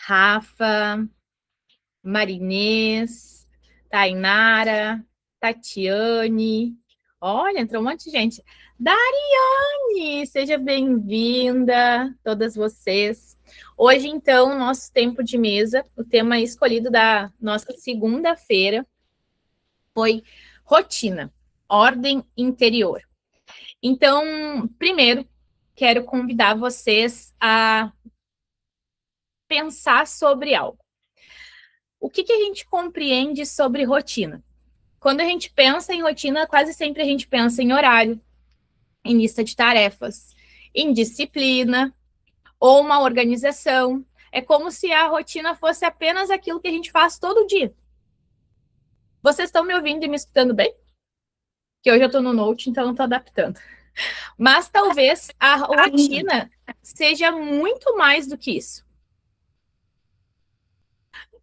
Rafa, Marinês, Tainara, Tatiane. Olha, entrou um monte de gente. Dariane, seja bem-vinda, todas vocês. Hoje, então, nosso tempo de mesa, o tema escolhido da nossa segunda-feira foi rotina, ordem interior. Então, primeiro, quero convidar vocês a pensar sobre algo. O que a gente compreende sobre rotina? Quando a gente pensa em rotina, quase sempre a gente pensa em horário, em lista de tarefas, em disciplina ou uma organização. É como se a rotina fosse apenas aquilo que a gente faz todo dia. Vocês estão me ouvindo e me escutando bem? Que hoje eu estou no Note, então não estou adaptando. Mas talvez a rotina seja muito mais do que isso.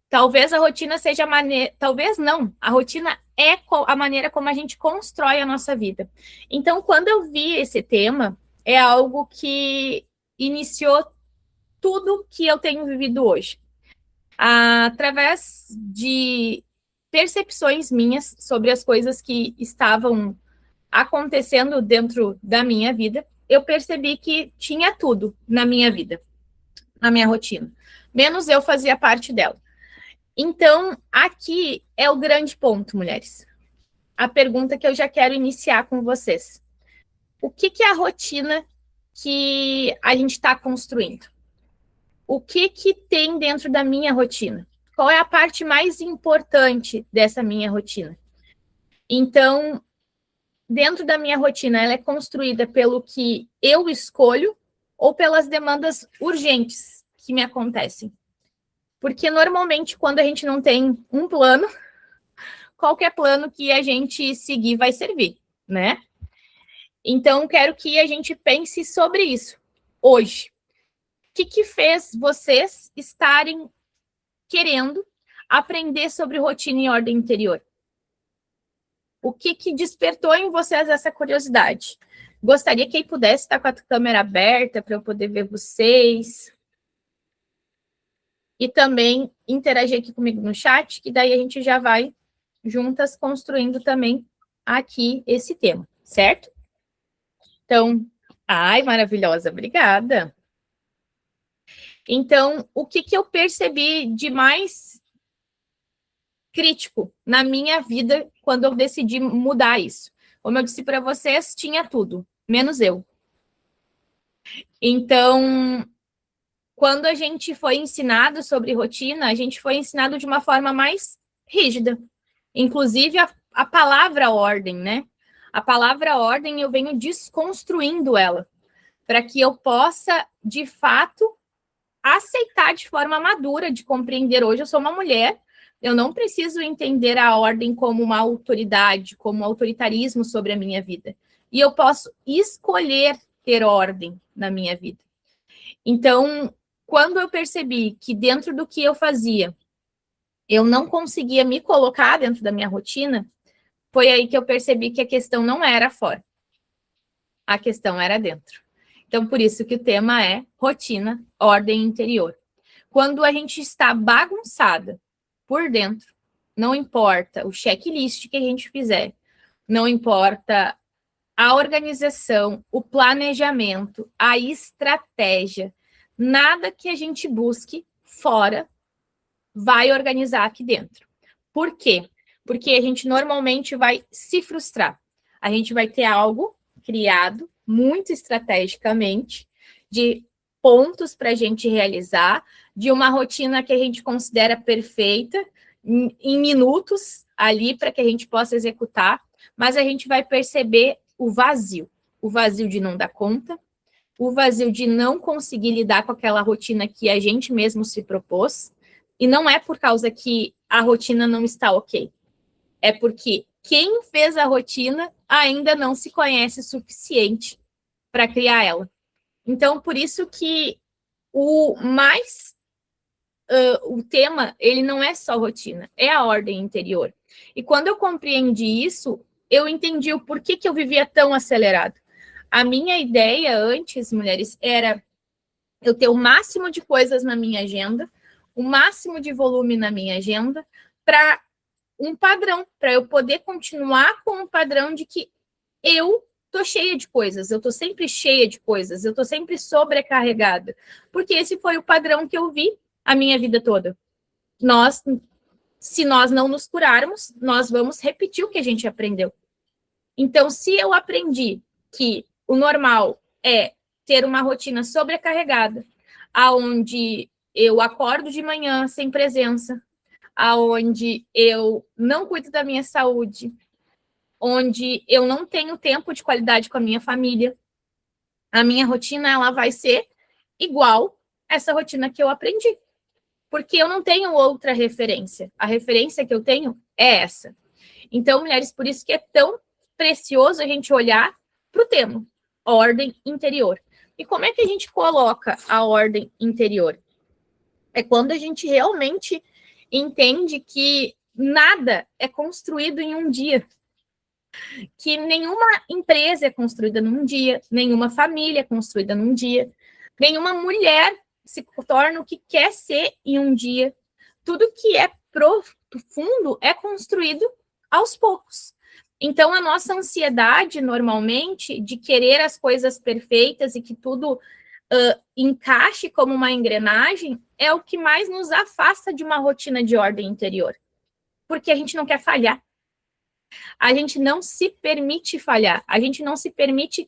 Talvez a rotina seja a maneira... Talvez não. A rotina é a maneira como a gente constrói a nossa vida. Então, quando eu vi esse tema, é algo que iniciou tudo que eu tenho vivido hoje. Através de percepções minhas sobre as coisas que estavam acontecendo dentro da minha vida, eu percebi que tinha tudo na minha vida, na minha rotina. Menos eu fazia parte dela. Então, aqui é o grande ponto, mulheres. A pergunta que eu já quero iniciar com vocês. O que é a rotina que a gente está construindo? O que tem dentro da minha rotina? Qual é a parte mais importante dessa minha rotina? Então, dentro da minha rotina, ela é construída pelo que eu escolho ou pelas demandas urgentes que me acontecem? Porque normalmente, quando a gente não tem um plano, qualquer plano que a gente seguir vai servir, né? Então, quero que a gente pense sobre isso hoje. O que fez vocês estarem querendo aprender sobre rotina e ordem interior? O que despertou em vocês essa curiosidade? Gostaria que pudesse estar com a câmera aberta para eu poder ver vocês. E também interagir aqui comigo no chat, que daí a gente já vai juntas construindo também aqui esse tema, certo? Então, ai, maravilhosa, obrigada. Então, o que eu percebi de mais crítico na minha vida quando eu decidi mudar isso? Como eu disse para vocês, tinha tudo, menos eu. Então, quando a gente foi ensinado sobre rotina, a gente foi ensinado de uma forma mais rígida. Inclusive, a palavra ordem, né? A palavra ordem, eu venho desconstruindo ela, para que eu possa, de fato, aceitar de forma madura, de compreender. Hoje eu sou uma mulher, eu não preciso entender a ordem como uma autoridade, como um autoritarismo sobre a minha vida. E eu posso escolher ter ordem na minha vida. Então, quando eu percebi que dentro do que eu fazia, eu não conseguia me colocar dentro da minha rotina, foi aí que eu percebi que a questão não era fora. A questão era dentro. Então, por isso que o tema é rotina, ordem interior. Quando a gente está bagunçada por dentro, não importa o checklist que a gente fizer, não importa a organização, o planejamento, a estratégia, nada que a gente busque fora vai organizar aqui dentro. Por quê? Porque a gente normalmente vai se frustrar. A gente vai ter algo criado muito estrategicamente, de pontos para a gente realizar, de uma rotina que a gente considera perfeita, em minutos ali para que a gente possa executar, mas a gente vai perceber o vazio de não dar conta, o vazio de não conseguir lidar com aquela rotina que a gente mesmo se propôs, e não é por causa que a rotina não está ok, é porque quem fez a rotina ainda não se conhece o suficiente para criar ela. Então, por isso que o tema, ele não é só rotina, é a ordem interior. E quando eu compreendi isso, eu entendi o porquê que eu vivia tão acelerado. A minha ideia antes, mulheres, era eu ter o máximo de coisas na minha agenda, o máximo de volume na minha agenda para um padrão, para eu poder continuar com um padrão de que eu tô cheia de coisas, eu tô sempre cheia de coisas, eu tô sempre sobrecarregada, porque esse foi o padrão que eu vi a minha vida toda. Se nós não nos curarmos, nós vamos repetir o que a gente aprendeu. Então, se eu aprendi que o normal é ter uma rotina sobrecarregada, aonde eu acordo de manhã sem presença, aonde eu não cuido da minha saúde, onde eu não tenho tempo de qualidade com a minha família, a minha rotina ela vai ser igual essa rotina que eu aprendi, porque eu não tenho outra referência. A referência que eu tenho é essa. Então, mulheres, por isso que é tão precioso a gente olhar para o tema, ordem interior. E como é que a gente coloca a ordem interior? É quando a gente realmente entende que nada é construído em um dia, que nenhuma empresa é construída num dia, nenhuma família é construída num dia, nenhuma mulher se torna o que quer ser em um dia. Tudo que é profundo é construído aos poucos. Então, a nossa ansiedade, normalmente, de querer as coisas perfeitas e que tudo encaixe como uma engrenagem, é o que mais nos afasta de uma rotina de ordem interior. Porque a gente não quer falhar. A gente não se permite falhar. A gente não se permite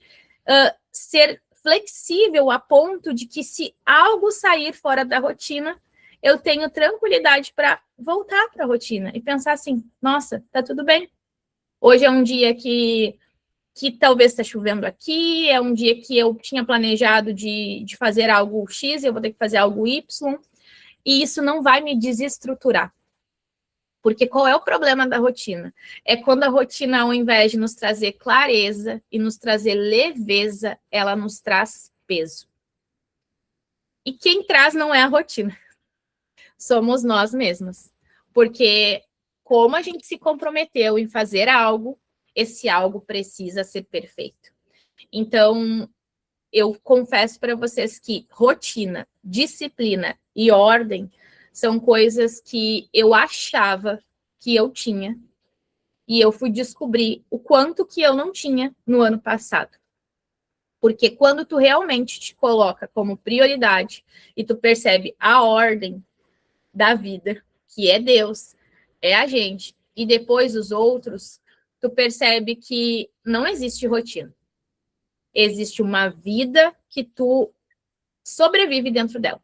ser flexível a ponto de que se algo sair fora da rotina, eu tenho tranquilidade para voltar para a rotina e pensar assim, nossa, tá tudo bem. Hoje é um dia que talvez está chovendo aqui, é um dia que eu tinha planejado de fazer algo X, eu vou ter que fazer algo Y, e isso não vai me desestruturar. Porque qual é o problema da rotina? É quando a rotina, ao invés de nos trazer clareza e nos trazer leveza, ela nos traz peso. E quem traz não é a rotina, somos nós mesmas. Porque como a gente se comprometeu em fazer algo, esse algo precisa ser perfeito. Então, eu confesso para vocês que rotina, disciplina e ordem são coisas que eu achava que eu tinha e eu fui descobrir o quanto que eu não tinha no ano passado. Porque quando tu realmente te coloca como prioridade e tu percebe a ordem da vida, que é Deus, é a gente, e depois os outros, tu percebe que não existe rotina. Existe uma vida que tu sobrevive dentro dela.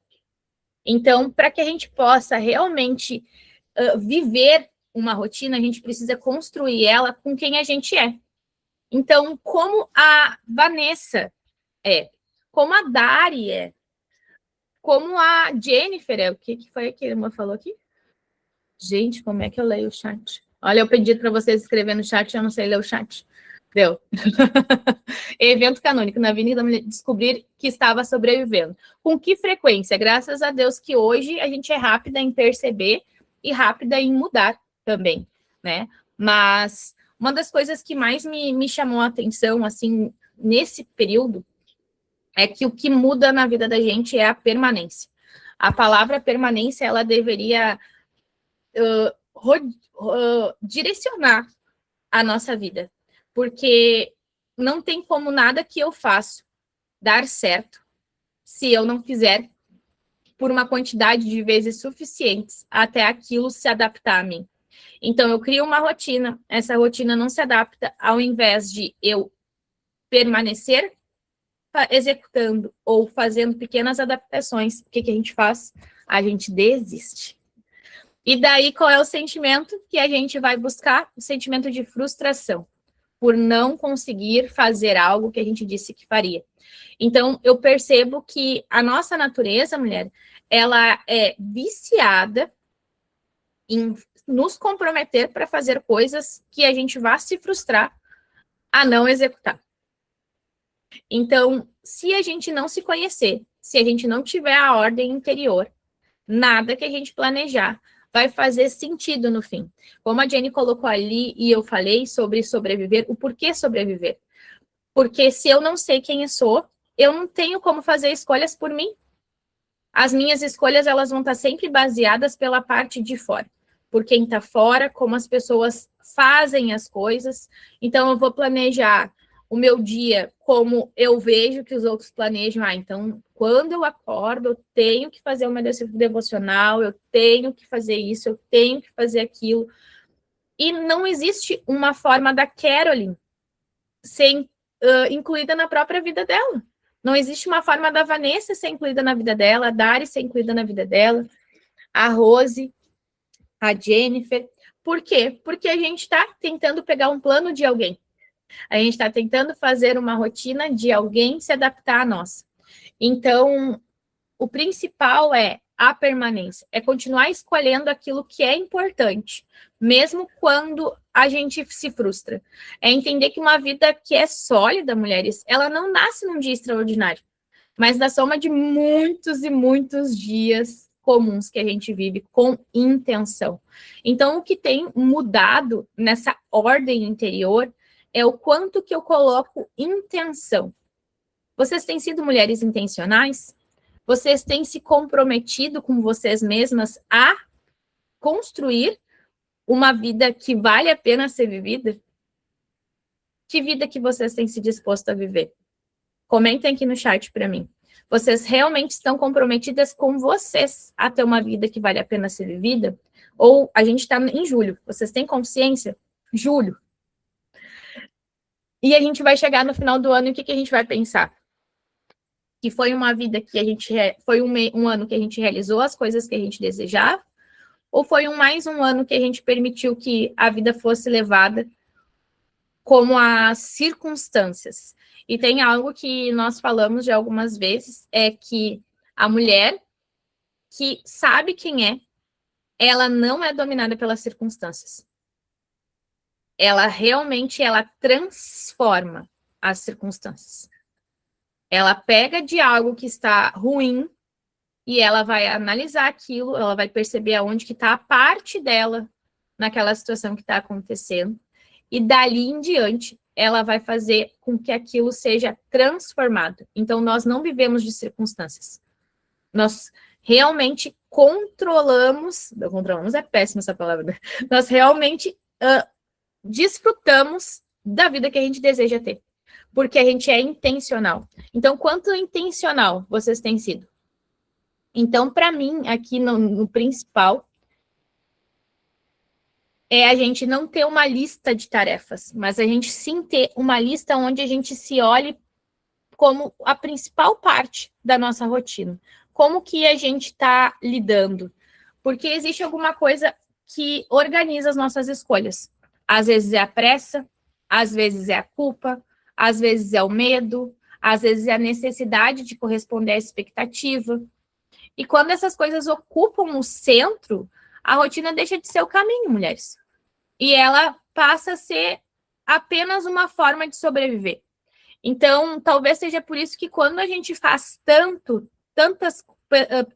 Então, para que a gente possa realmente viver uma rotina, a gente precisa construir ela com quem a gente é. Então, como a Vanessa é, como a Dari é, como a Jennifer é. O que foi que a irmã falou aqui? Gente, como é que eu leio o chat? Olha, eu pedi para vocês escrever no chat, eu não sei ler o chat. Deu. Evento canônico na Avenida descobrir que estava sobrevivendo. Com que frequência? Graças a Deus que hoje a gente é rápida em perceber e rápida em mudar também, né? Mas uma das coisas que mais me chamou a atenção, assim, nesse período, é que o que muda na vida da gente é a permanência. A palavra permanência, ela deveria direcionar a nossa vida, porque não tem como nada que eu faço dar certo se eu não fizer por uma quantidade de vezes suficientes até aquilo se adaptar a mim. Então, eu crio uma rotina, essa rotina não se adapta, ao invés de eu permanecer executando ou fazendo pequenas adaptações, o que a gente faz? A gente desiste. E daí, qual é o sentimento que a gente vai buscar? O sentimento de frustração, por não conseguir fazer algo que a gente disse que faria. Então, eu percebo que a nossa natureza, mulher, ela é viciada em nos comprometer para fazer coisas que a gente vá se frustrar a não executar. Então, se a gente não se conhecer, se a gente não tiver a ordem interior, nada que a gente planejar vai fazer sentido no fim. Como a Jenny colocou ali e eu falei sobre sobreviver, o porquê sobreviver? Porque se eu não sei quem eu sou, eu não tenho como fazer escolhas por mim. As minhas escolhas, elas vão estar sempre baseadas pela parte de fora. Por quem está fora, como as pessoas fazem as coisas. Então, eu vou planejar o meu dia como eu vejo que os outros planejam. Ah, então, quando eu acordo, eu tenho que fazer uma devocional, eu tenho que fazer isso, eu tenho que fazer aquilo. E não existe uma forma da Carolyn ser incluída na própria vida dela. Não existe uma forma da Vanessa ser incluída na vida dela, a Dari ser incluída na vida dela, a Rose, a Jennifer. Por quê? Porque a gente está tentando pegar um plano de alguém. A gente está tentando fazer uma rotina de alguém se adaptar a nós. Então, o principal é a permanência, é continuar escolhendo aquilo que é importante, mesmo quando a gente se frustra. É entender que uma vida que é sólida, mulheres, ela não nasce num dia extraordinário, mas na soma de muitos e muitos dias comuns que a gente vive com intenção. Então, o que tem mudado nessa ordem interior é o quanto que eu coloco intenção. Vocês têm sido mulheres intencionais? Vocês têm se comprometido com vocês mesmas a construir uma vida que vale a pena ser vivida? Que vida que vocês têm se disposto a viver? Comentem aqui no chat para mim. Vocês realmente estão comprometidas com vocês a ter uma vida que vale a pena ser vivida? Ou a gente está em julho, vocês têm consciência? Julho. E a gente vai chegar no final do ano e o que a gente vai pensar? Que foi uma vida que a gente... Foi um ano que a gente realizou as coisas que a gente desejava? Ou foi mais um ano que a gente permitiu que a vida fosse levada como as circunstâncias? E tem algo que nós falamos de algumas vezes, é que a mulher que sabe quem é, ela não é dominada pelas circunstâncias. Ela realmente, ela transforma as circunstâncias. Ela pega de algo que está ruim e ela vai analisar aquilo, ela vai perceber aonde que está a parte dela naquela situação que está acontecendo. E dali em diante, ela vai fazer com que aquilo seja transformado. Então, nós não vivemos de circunstâncias. Nós realmente controlamos é péssima essa palavra, nós realmente desfrutamos da vida que a gente deseja ter, porque a gente é intencional. Então, quanto intencional vocês têm sido? Então, para mim, aqui no principal, é a gente não ter uma lista de tarefas, mas a gente sim ter uma lista onde a gente se olhe como a principal parte da nossa rotina. Como que a gente está lidando? Porque existe alguma coisa que organiza as nossas escolhas. Às vezes é a pressa, às vezes é a culpa, às vezes é o medo, às vezes é a necessidade de corresponder à expectativa. E quando essas coisas ocupam o centro, a rotina deixa de ser o caminho, mulheres. E ela passa a ser apenas uma forma de sobreviver. Então, talvez seja por isso que quando a gente faz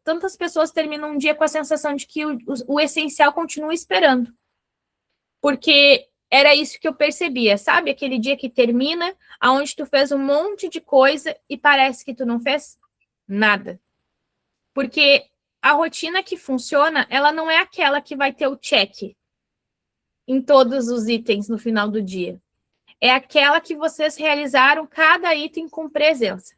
tantas pessoas terminam um dia com a sensação de que o essencial continua esperando. Porque era isso que eu percebia, sabe? Aquele dia que termina, aonde tu fez um monte de coisa e parece que tu não fez nada. Porque a rotina que funciona, ela não é aquela que vai ter o check em todos os itens no final do dia. É aquela que vocês realizaram cada item com presença,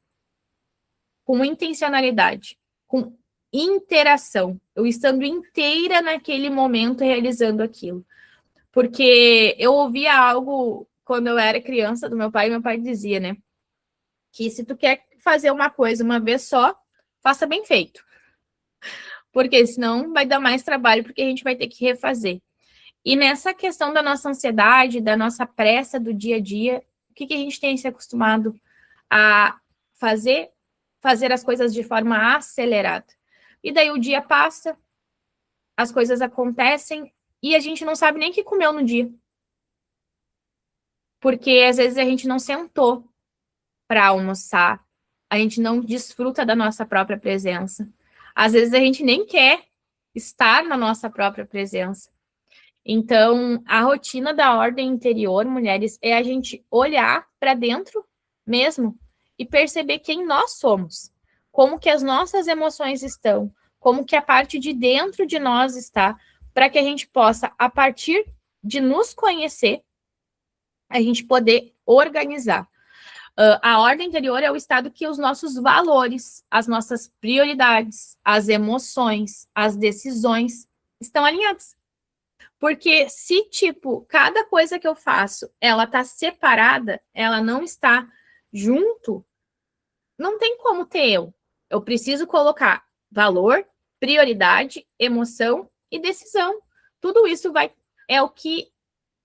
com intencionalidade, com interação, eu estando inteira naquele momento realizando aquilo. Porque eu ouvia algo quando eu era criança do meu pai dizia, né, que se tu quer fazer uma coisa uma vez só, faça bem feito. Porque senão vai dar mais trabalho, porque a gente vai ter que refazer. E nessa questão da nossa ansiedade, da nossa pressa do dia a dia, o que a gente tem se acostumado a fazer? Fazer as coisas de forma acelerada. E daí o dia passa, as coisas acontecem e a gente não sabe nem o que comeu no dia. Porque às vezes a gente não sentou para almoçar, a gente não desfruta da nossa própria presença. Às vezes a gente nem quer estar na nossa própria presença. Então, a rotina da ordem interior, mulheres, é a gente olhar para dentro mesmo e perceber quem nós somos. como que as nossas emoções estão, como que a parte de dentro de nós está, para que a gente possa, a partir de nos conhecer, a gente poder organizar. A ordem interior é o estado que os nossos valores, as nossas prioridades, as emoções, as decisões estão alinhadas. Porque se, tipo, cada coisa que eu faço, ela tá separada, ela não está junto, não tem como ter eu. Eu preciso colocar valor, prioridade, emoção e decisão. Tudo isso é o que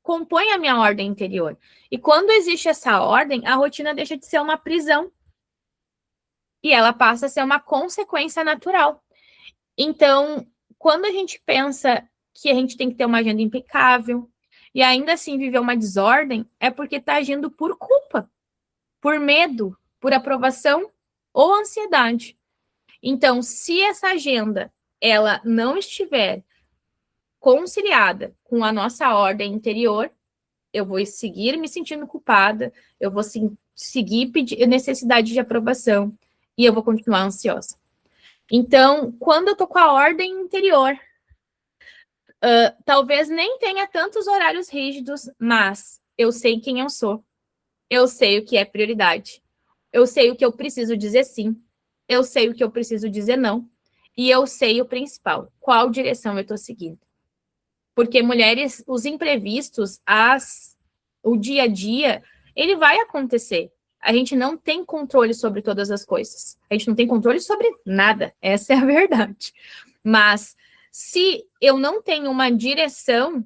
compõe a minha ordem interior. E quando existe essa ordem, a rotina deixa de ser uma prisão e ela passa a ser uma consequência natural. Então, quando a gente pensa que a gente tem que ter uma agenda impecável e ainda assim viver uma desordem, é porque está agindo por culpa, por medo, por aprovação ou ansiedade. Então, se essa agenda ela não estiver conciliada com a nossa ordem interior, eu vou seguir me sentindo culpada, eu vou seguir pedir necessidade de aprovação e eu vou continuar ansiosa. Então, quando eu tô com a ordem interior, talvez nem tenha tantos horários rígidos, mas eu sei quem eu sou, eu sei o que é prioridade, eu sei o que eu preciso dizer sim, eu sei o que eu preciso dizer não, e eu sei o principal, qual direção eu estou seguindo. Porque mulheres, os imprevistos, o dia a dia, ele vai acontecer. A gente não tem controle sobre todas as coisas. A gente não tem controle sobre nada. Essa é a verdade. Mas se eu não tenho uma direção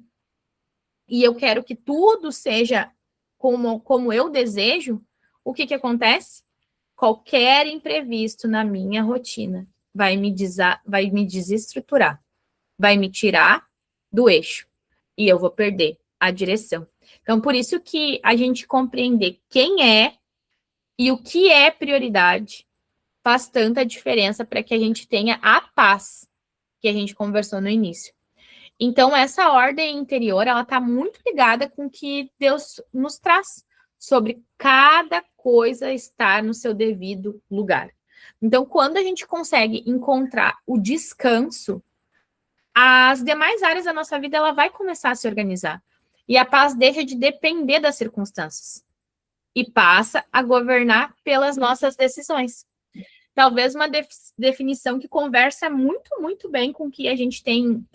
e eu quero que tudo seja como eu desejo, o que acontece? Qualquer imprevisto na minha rotina vai me desestruturar, vai me tirar do eixo e eu vou perder a direção. Então, por isso que a gente compreender quem é e o que é prioridade faz tanta diferença para que a gente tenha a paz que a gente conversou no início. Então, essa ordem interior, ela está muito ligada com o que Deus nos traz sobre cada coisa estar no seu devido lugar. Então, quando a gente consegue encontrar o descanso, as demais áreas da nossa vida, ela vai começar a se organizar. E a paz deixa de depender das circunstâncias e passa a governar pelas nossas decisões. Talvez uma definição que conversa muito, muito bem com o que a gente tem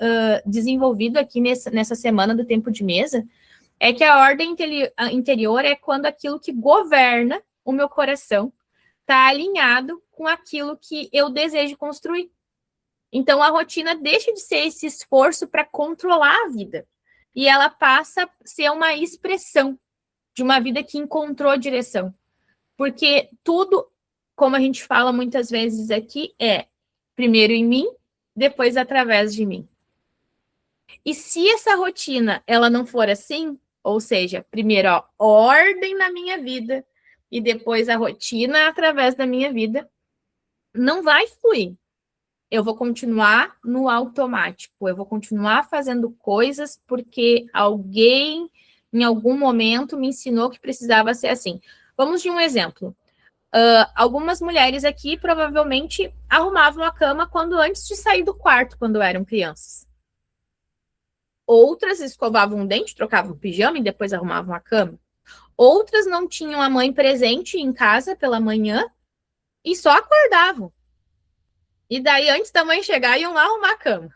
desenvolvido aqui nessa semana do Tempo de Mesa, é que a ordem interior é quando aquilo que governa o meu coração está alinhado com aquilo que eu desejo construir. Então, a rotina deixa de ser esse esforço para controlar a vida. E ela passa a ser uma expressão de uma vida que encontrou direção. Porque tudo, como a gente fala muitas vezes aqui, é primeiro em mim, depois através de mim. E se essa rotina ela não for assim, ou seja, primeiro a ordem na minha vida e depois a rotina através da minha vida, não vai fluir. Eu vou continuar no automático, eu vou continuar fazendo coisas porque alguém, em algum momento, me ensinou que precisava ser assim. Vamos de um exemplo. Algumas mulheres aqui provavelmente arrumavam a cama antes de sair do quarto, quando eram crianças. Outras escovavam o dente, trocavam o pijama e depois arrumavam a cama. Outras não tinham a mãe presente em casa pela manhã e só acordavam. E daí, antes da mãe chegar, iam lá arrumar a cama.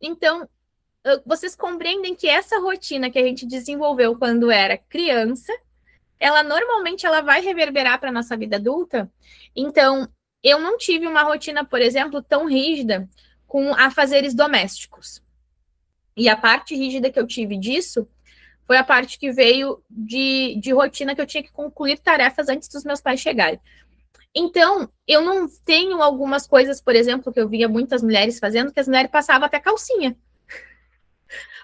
Então, vocês compreendem que essa rotina que a gente desenvolveu quando era criança, ela normalmente vai reverberar para a nossa vida adulta. Então, eu não tive uma rotina, por exemplo, tão rígida com afazeres domésticos. E a parte rígida que eu tive disso foi a parte que veio de rotina que eu tinha que concluir tarefas antes dos meus pais chegarem. Então, eu não tenho algumas coisas, por exemplo, que eu via muitas mulheres fazendo, que as mulheres passavam até calcinha.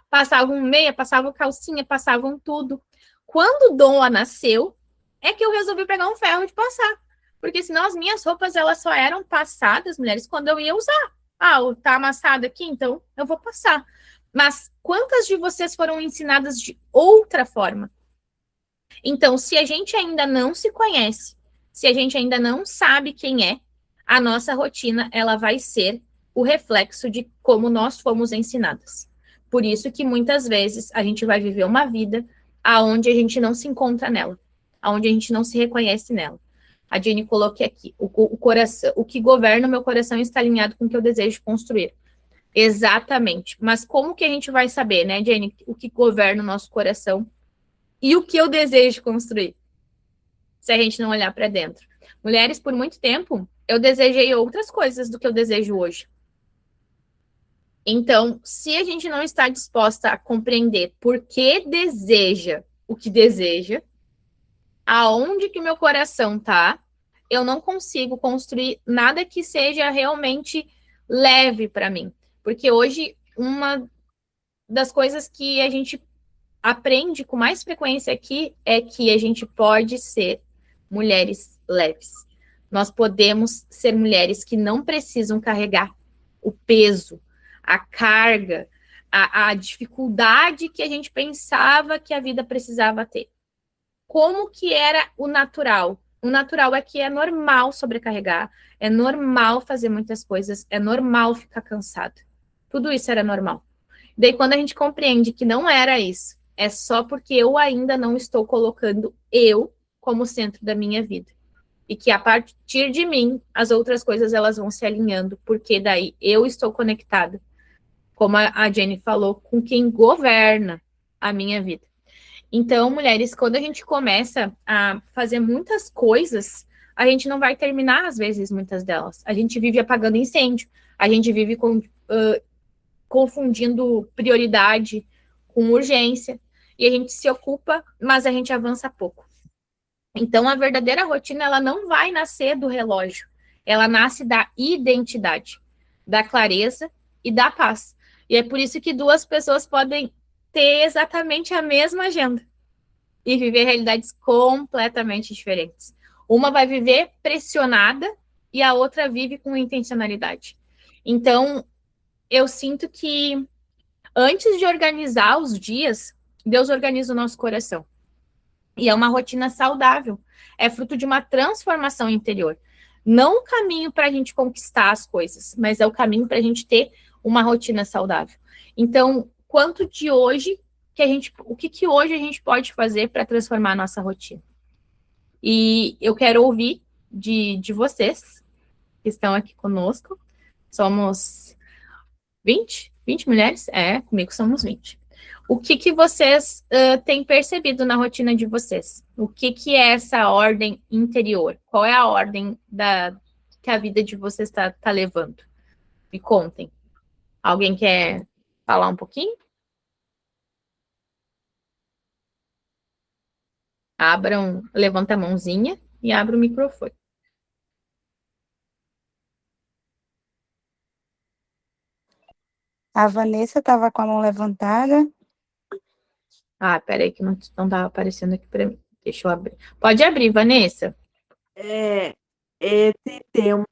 Passavam meia, passavam calcinha, passavam tudo. Quando Dom nasceu, é que eu resolvi pegar um ferro de passar. Porque senão as minhas roupas, elas só eram passadas, mulheres, quando eu ia usar. Tá amassado aqui, então eu vou passar. Mas quantas de vocês foram ensinadas de outra forma? Então, se a gente ainda não se conhece, se a gente ainda não sabe quem é, a nossa rotina ela vai ser o reflexo de como nós fomos ensinadas. Por isso que muitas vezes a gente vai viver uma vida aonde a gente não se encontra nela, aonde a gente não se reconhece nela. A Jenny colocou aqui, o coração, o que governa o meu coração está alinhado com o que eu desejo construir. Exatamente. Mas como que a gente vai saber, né, Jenny, o que governa o nosso coração e o que eu desejo construir? Se a gente não olhar para dentro. Mulheres, por muito tempo, eu desejei outras coisas do que eu desejo hoje. Então, se a gente não está disposta a compreender por que deseja o que deseja, aonde que o meu coração tá, eu não consigo construir nada que seja realmente leve para mim. Porque hoje, uma das coisas que a gente aprende com mais frequência aqui é que a gente pode ser mulheres leves. Nós podemos ser mulheres que não precisam carregar o peso, a carga, a dificuldade que a gente pensava que a vida precisava ter. Como que era o natural? O natural é que é normal sobrecarregar, é normal fazer muitas coisas, é normal ficar cansado. Tudo isso era normal. Daí, quando a gente compreende que não era isso, é só porque eu ainda não estou colocando eu como centro da minha vida. E que a partir de mim, as outras coisas elas vão se alinhando, porque daí eu estou conectada, como a Jenny falou, com quem governa a minha vida. Então, mulheres, quando a gente começa a fazer muitas coisas, a gente não vai terminar, às vezes, muitas delas. A gente vive apagando incêndio, a gente vive confundindo prioridade com urgência, e a gente se ocupa, mas a gente avança pouco. Então, a verdadeira rotina, ela não vai nascer do relógio, ela nasce da identidade, da clareza e da paz. E é por isso que duas pessoas podem ter exatamente a mesma agenda e viver realidades completamente diferentes. Uma vai viver pressionada e a outra vive com intencionalidade. Então, eu sinto que antes de organizar os dias, Deus organiza o nosso coração. E é uma rotina saudável. É fruto de uma transformação interior. Não o caminho para a gente conquistar as coisas, mas é o caminho para a gente ter uma rotina saudável. Então, quanto de hoje o que hoje a gente pode fazer para transformar a nossa rotina? E eu quero ouvir de vocês que estão aqui conosco. Somos 20 mulheres? É, comigo somos 20. O que vocês têm percebido na rotina de vocês? O que é essa ordem interior? Qual é a ordem que a vida de vocês tá levando? Me contem. Alguém quer falar um pouquinho? Levanta a mãozinha e abra o microfone. A Vanessa estava com a mão levantada. Ah, peraí, que não estava aparecendo aqui para mim. Deixa eu abrir. Pode abrir, Vanessa. Esse tema